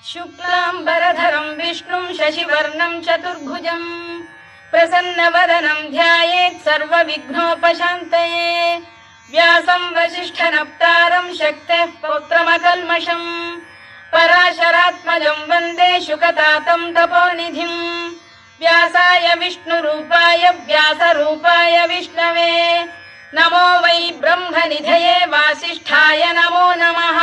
शुक्लाम्बरधरं विष्णुं शशिवर्णं चतुर्भुजं प्रसन्नवदनं ध्यायेत् सर्वविघ्नोपशान्तये व्यासं वसिष्ठनप्तारं शक्तेः पौत्रमकल्मषं पराशरात्मजं वन्दे शुकतातं तपोनिधिं व्यासाय विष्णुरूपाय व्यासरूपाय विष्णवे नमो वै ब्रह्मनिधये वासिष्ठाय नमो नमः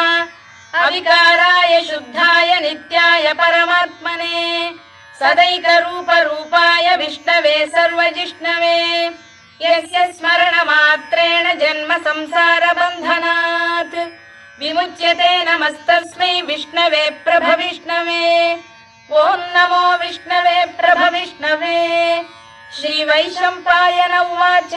अविकाराय शुद्धाय नित्याय परमात्मने सदैकरूपरूपाय विष्णवे सर्वजिष्णवे यस्य स्मरणमात्रेण जन्म संसारबन्धनात् विमुच्यते नमस्तस्मै विष्णवे प्रभविष्णवे ॐ नमो विष्णवे प्रभविष्णवे श्रीवैशम्पायन उवाच